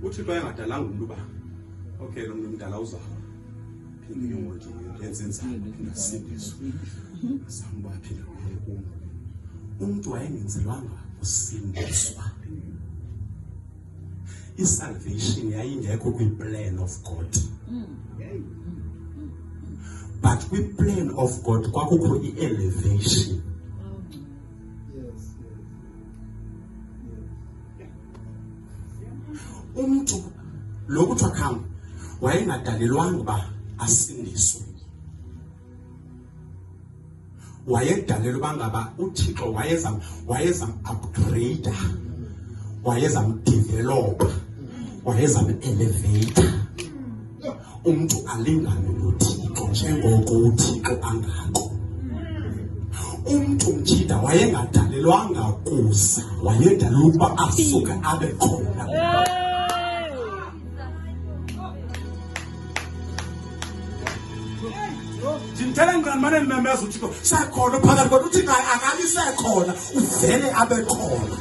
uThixo engadalanga umuntu ba okay lo muntu mdala uzaba phinde nje yenze inzalo nasindiswa samba phinde umuntu wayengenzelwanga usindiswa. Salvation yayingekho kwi-plan of God. But kwi-plan of God kwakukho i-elevation. Umuntu lo kuthiwa khamba wayengadalelwanga uba asindiswe. Wayedalelwa ngaba uThixo wayeza upgrade, wayeza develop, wayeza elevate. Umuntu alingane noThixo njengoko uThixo angako. Umuntu mjida wayengadalelwanga kusa, wayedalelwa ukuba asuke abe khona. Ngitshela ngani manje nimemeza uThixo sekhona phakathi kodwa uThixo akali sekhona uvele abe khona.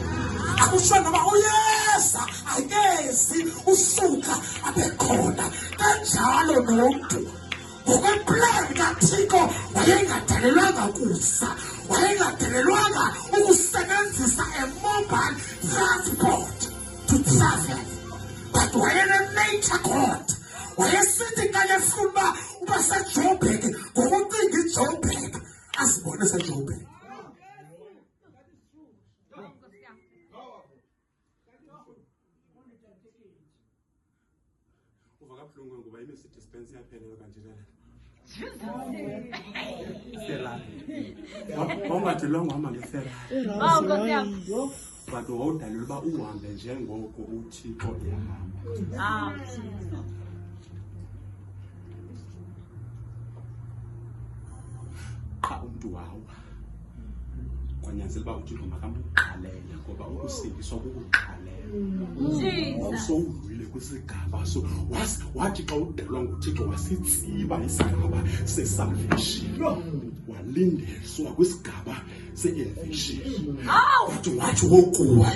Akusho noma uyeza akezi usuka abe khona kanjalo nomuntu ngokweplan kaThixo wayengadalelwanga kusa, wayengadalelwanga ukusebenzisa mobile transport to travel, but wayene-nature God. Wayesithi kanye funa uba seJoburg ngokucinga iJoburg asibone seJoburg. Uva kabuhlungu ngoba i-message dispense yaphelelwa kanje la. Ferrari. Wangadilwanga uhamba ngeFerrari. But wawudalelwa uba uhambe njengoko uThixo ehamba. Umuntu wawa kwanyanzela uba uThixo makamqalele ngoba ukusindiswa kukuqalela. Awusowudlule kwisigaba so wathi xa udalwa nguThixo wasitsiba isigaba se-salvation, walindiswa kwisigaba se-elevation. Wathi wokuwa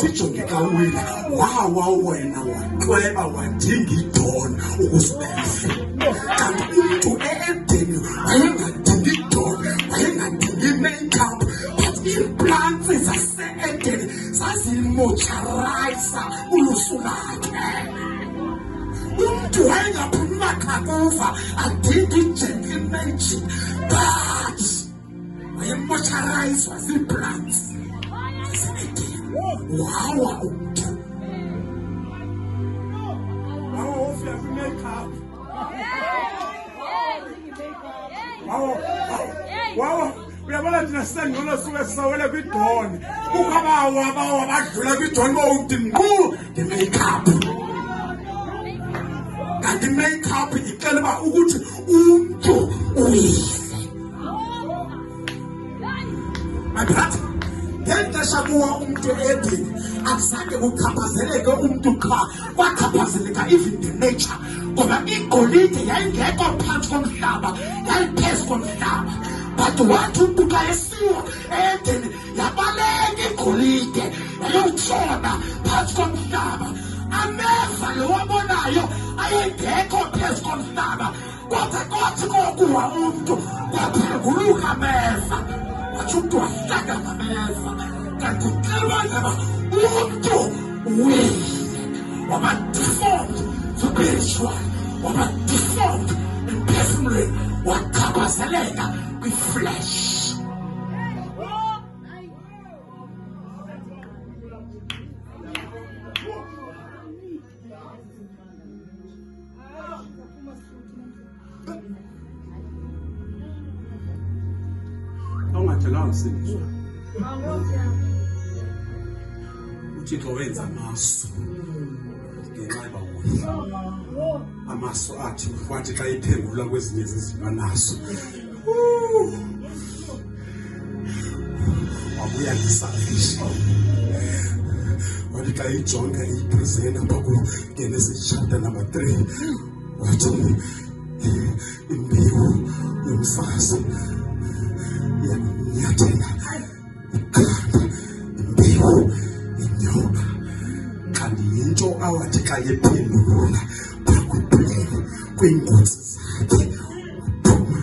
sijonge kawina wawa wena waqweba wadinga idona ukusibese. Kanti umuntu e-Edeni wayengadingi idona, wayengadingi i-makeup, but implants zase-Edeni zazimoisturise ulusu lakhe. Umuntu wayengaphumi maqhakuva adingi i-gentle magic, but wayemoisturiswa zii-plants zase-Edeni. Wawa umuntu. Wawa ufika kwi-makeup. Wow, uyabona thina sengcono suke sisawela kwidoni. Kukho abawa badlula kwidoni bawuthi nkqu nge-makeup. Kanti i-makeup ixela uba ukuthi umntu uyihle. My brother, ngexesha kuwa umntu e-Edeni akuzange kuchaphazeleke umntu qha, kwachaphazeleka even the nature. Ngoba igolide yayingekho phantsi komhlaba, yayiphezu komhlaba. But wathi umntu xa esiwa e-Edeni yabaleka igolide yayotshona phantsi komhlaba. Ameva lo wabonayo ayengekho phezu komhlaba, kodwa kwathi kokuwa umntu kwaphenguluka ameva. Wathi umntu wahlanga ngameva. Kanti kuxelwa ngaba umntu uwile waba deformed spiritual, waba deformed personally, wachaphazeleka kwi-flesh. Awungathelanga usindiswa. uThixo wenza amasu ngenxa yoba amasu athi wathi xa iphendula kwezinye zezinto naso wabuya nge-salvation. Wathi xa ijonga ipresenta apha kuGenesis chapter number 3 wathi imbewu yomfazi iyanyathela ikhanda imbewu inyoka. Xa kanti yinto awathi xa yephendula phakuphelele kweengozi zakhe uphuma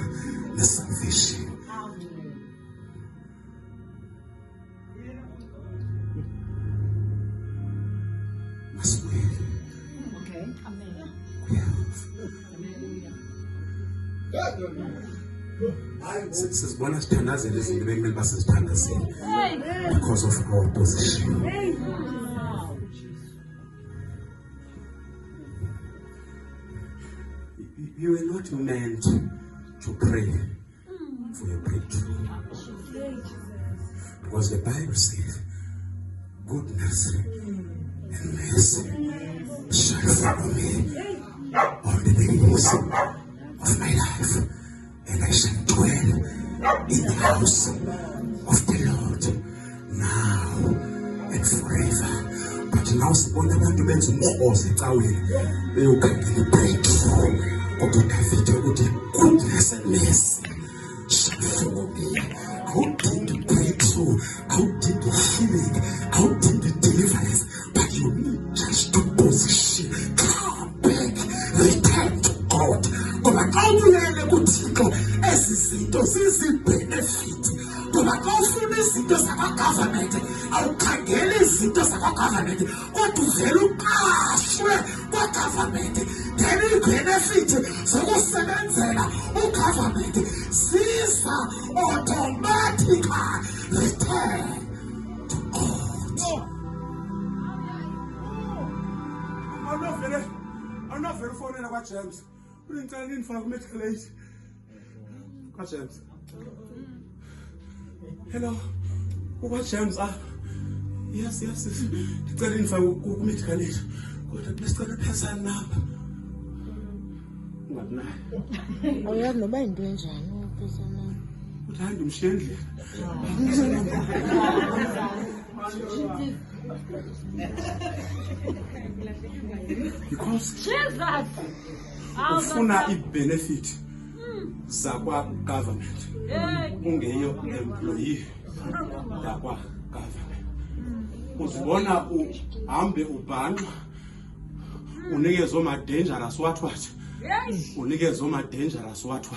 nesalvation. Masibuyele. Okay. Amen. Sizibona sithandazela izinto bekumele uba sizithandazele because of our position. You were not meant to pray for your breakthrough, because the Bible says goodness and mercy shall follow me all the days of my life, and I shall dwell in the house of the Lord now and forever. But now sibona abantu benza umkhosi ecaweni beyokhangela i-breakthrough. Kodwa David ukuthi goodness and mercy shall follow me. Awudingi breakthrough, awudingi healing, awudingi deliverance, but you need just to position. Come back, return to God. Ngoba xa ubuyele kuThixo ezi zinto zizi-benefit. Ngoba xa ufuna izinto zakwa-government awukhangeli izinto zakwa-government, kodwa uvele uqashwe kwa-government. Then ii-benefit zokusebenzela u-government ziza automatically. Return to God. Awunavele ufonela kwaJames unicela nindifake ku-medical aid kwaJames. Hello, ukwaJames. Yes, ndicela nindifake ku-medical aid kodwa besicela i-personal number. Ungabi nayo. Awuyazi noba yinto enjani uphesana. Uthi hayi ndimshiye endlini. Because ufuna i-benefit zakwa-government, ungeyo employee yakwa-government. Uzibona uhambe ubhanqa unikeze oma-dangerous what unikeze oma-dangerous what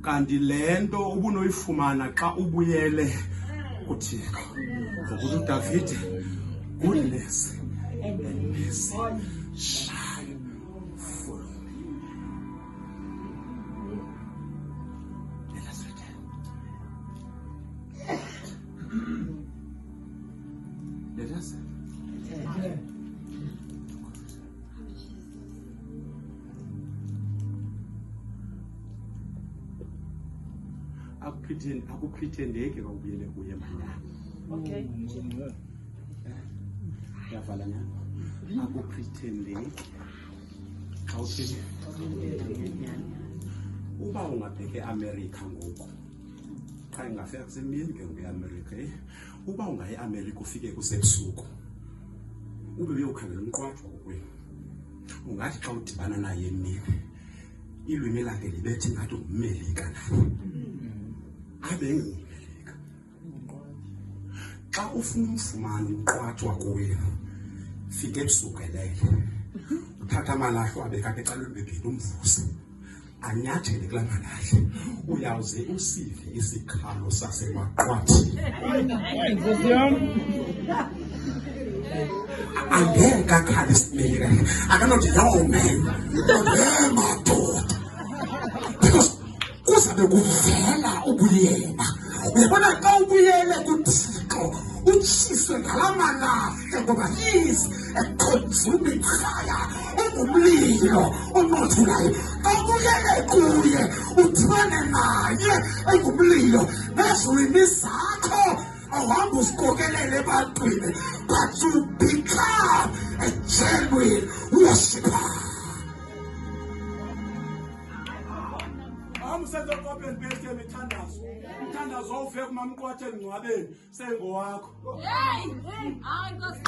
kanti le nto ubunoyifumana xa ubuyele kuThixo. Ngokuthi uDavide, goodness and mercy shall follow me. Let us return. Let us akupretendeki xa ubuyele kuye manyana. Okay. Yavala nyana. Akupretendeki xa uthini. Uba ungabheke eAmerica ngoku xa ingafika kusemini ke ngeAmerica, uba ungayi eAmerica ufike kusebusuku ube uyokhangela umqwatho ngokwenu, ungathi xa udibana naye emini ilwimi lakhe libethe ngathi ngumelika naye abe engumelika. Xa ufuna umfumana umqwatho wakowenu fike ebusuku elele, uthatha amalahle abeka apha ecaleni bebhini umvuse anyathele kulaa malahle, uyawuze usive isikhalo sasemaqwathini. Angeke akhale isimeleka, akanothi no man, madoda, because kuzabe kuvela ubuyena. Uyabona xa ubuyele kuThixo utshiswe ngala malahle, ngoba he is a consuming fire, ungumlilo onothulayo. Xa ubuyele kuye udibane naye engumlilo, nezilwimi zakho awuhambe uzikokelele ebantwini, but you become a genuine worshiper. Amsenza open base emithandazo. Umthandazo ufike kumamqwathe engcwabeni sengowakho. Hey, hayi Nkosi.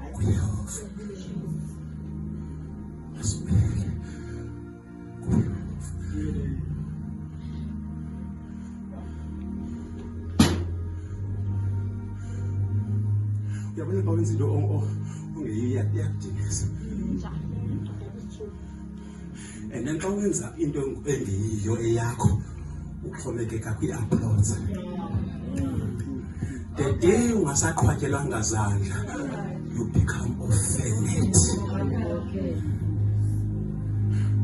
Oh yes. Swear. Uyabona xa wenza into ongeyiyadinisa. And then xa wenza into engeyiyo eyakho uxhomekeka kwi-applause. The day ungasaqhwatyelwanga zandla, you become offended.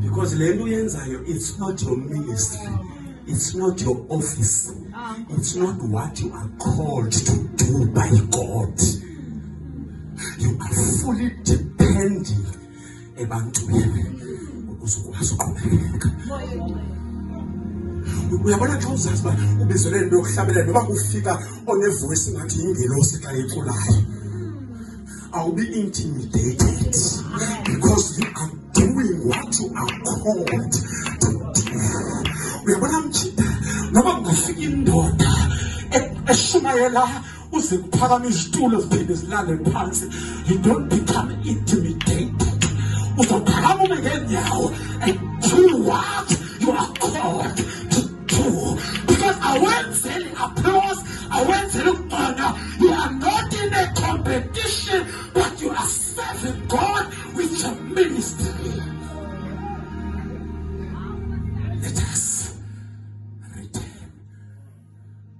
Because le nto uyenzayo, it's not your ministry, it's not your office, it's not what you are called to do by God. You are fully depending ebantwini ukuze ukwazi uqhubeka. Uyabona xa uzazi uba ubizele into yokuhlabelela noba kufika onevoice ngathi yingelosi xa iculayo, I'll be intimidated because you are doing what you are called to do. Uyabona mjida noba kungafika indoda eshumayela uze kuphakama izitulo ziphinde zilale phansi, you don't become intimidated. Uzophakama ume ngeenyawo and do what you are called to do. Because awenzeli applause, awenzeli ukubona. You are not in a competition, but you are serving God with your ministry. Let us return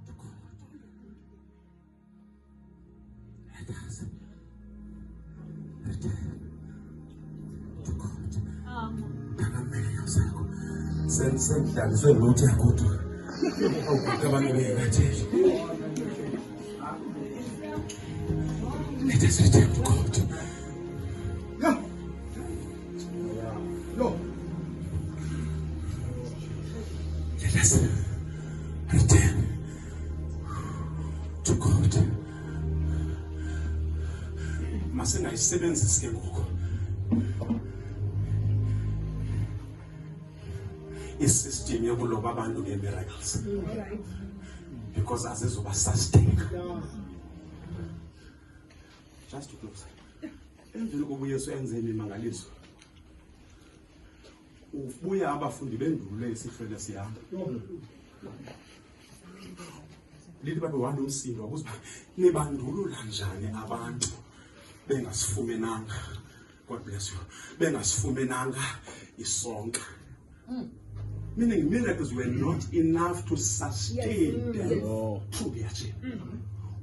to God. Let us return to God. Takamela sakho. Sendlaliswe ngoti yakuthi. Awukabani beyibathele. Let us return to God. Yeah. No. Let us return to God. Masingayisebenzisi ke ngoku. Isystem yokuloba abantu nge-miracles. Because azizoba sustain. Just to close. Emveni kokuba uYesu enze imimangaliso, ubuya abafundi bendulule isihlwele sihamba. Lithi babe wanda umsindo wabuza nibandulula njani abantu bengasifumenanga. God bless you. Bengasifumenanga isonka. Meaning miracles were not enough to sustain them through their journey.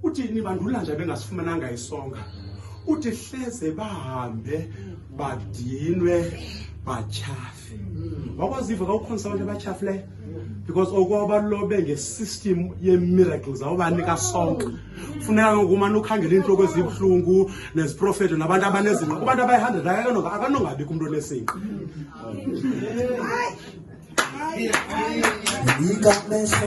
Uthi nibandulula nje bengasifumenanga isonka. Uthi hleze bahambe badinwe batyhafe. Wakwaziva ka ukhonsa abantu abatyhafileyo? Because okwabalulobe nge-system ye-miracles awubanika sonke. Funeka ngokumane ukhangela intloko ezibuhlungu neziprofeto nabantu abanezinqa. Kubantu abayi-100 akanongabikho umuntu onesinqa.